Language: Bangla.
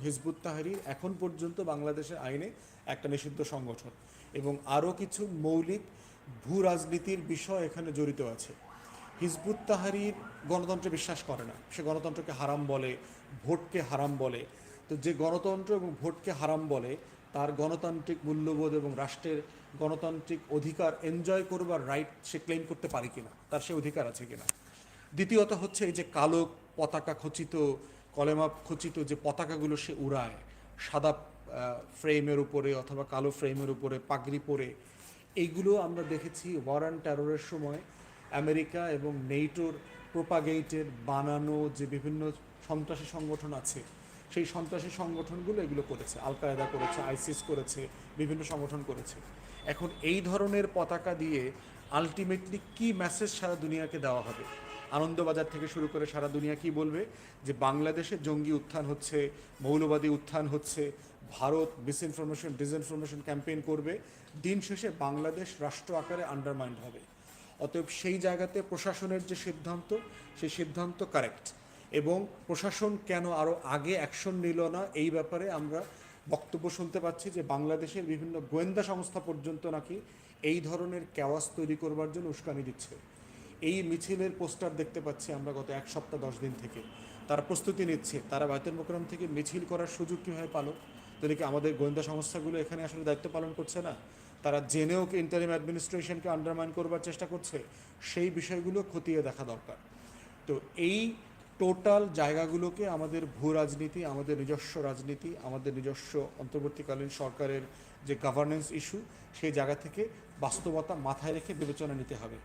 হিজবুত তাহরীর এখন পর্যন্ত বাংলাদেশের আইনে একটা নিষিদ্ধ সংগঠন এবং আরও কিছু মৌলিক ভূ রাজনীতির বিষয় এখানে জড়িত আছে। হিজবুত তাহরীর গণতন্ত্রে বিশ্বাস করে না, সে গণতন্ত্রকে হারাম বলে, ভোটকে হারাম বলে। তো যে গণতন্ত্র এবং ভোটকে হারাম বলে তার গণতান্ত্রিক মূল্যবোধ এবং রাষ্ট্রের গণতান্ত্রিক অধিকার এনজয় করবার রাইট সে ক্লেম করতে পারে কিনা, তার সে অধিকার আছে কিনা। দ্বিতীয়ত হচ্ছে এই যে কালো পতাকা খচিত, কলেমা খচিত যে পতাকাগুলো সে উড়ায় সাদা ফ্রেমের উপরে অথবা কালো ফ্রেমের উপরে পাগড়ি পরে, এইগুলো আমরা দেখেছি ওয়ার অ্যান্ড টেররের সময় আমেরিকা এবং নেটোর প্রোপাগেটের বানানো যে বিভিন্ন সন্ত্রাসী সংগঠন আছে, সেই সন্ত্রাসী সংগঠনগুলো এগুলো করেছে। আল কায়দা করেছে, আইসিস করেছে, বিভিন্ন সংগঠন করেছে। এখন এই ধরনের পতাকা দিয়ে আলটিমেটলি কি মেসেজ সারা দুনিয়াকে দেওয়া হবে? আনন্দবাজার থেকে শুরু করে সারা দুনিয়া কি বলবে? যে বাংলাদেশে জঙ্গি উত্থান হচ্ছে, মৌলবাদী উত্থান হচ্ছে, ভারত মিসইনফরমেশন ডিসইনফরমেশন ক্যাম্পেইন করবে, দিন শেষে বাংলাদেশ রাষ্ট্র আকারে আন্ডারমাইন্ড হবে। অতএব সেই জায়গাতে প্রশাসনের যে সিদ্ধান্ত, সেই সিদ্ধান্ত কারেক্ট। এবং প্রশাসন কেন আরও আগে অ্যাকশন নিল না এই ব্যাপারে আমরা বক্তব্য শুনতে পাচ্ছি যে বাংলাদেশের বিভিন্ন গোয়েন্দা সংস্থা পর্যন্ত নাকি এই ধরনের ক্যাওয়াস তৈরি করবার জন্য উস্কানি দিচ্ছে। এই মিছিলের পোস্টার দেখতে পাচ্ছি আমরা গত 1 সপ্তাহ 10 দিন থেকে। তারা প্রস্তুতি নিচ্ছে, তারা বায়তুল মোকাররম থেকে মিছিল করার সুযোগ কীভাবে পালো? তাহলে কি আমাদের গোয়েন্দা সংস্থাগুলো এখানে আসলে দায়িত্ব পালন করছে না? তারা জেনেও কি ইন্টারিম অ্যাডমিনিস্ট্রেশনকে আন্ডারমাইন করবার চেষ্টা করছে? সেই বিষয়গুলো খতিয়ে দেখা দরকার। তো এই টোটাল জায়গাগুলোকে আমাদের ভূ রাজনীতি, আমাদের নিজস্ব রাজনীতি, আমাদের নিজস্ব অন্তর্বর্তীকালীন সরকারের যে গভর্নেন্স ইস্যু, সেই জায়গা থেকে বাস্তবতা মাথায় রেখে বিবেচনা নিতে হবে।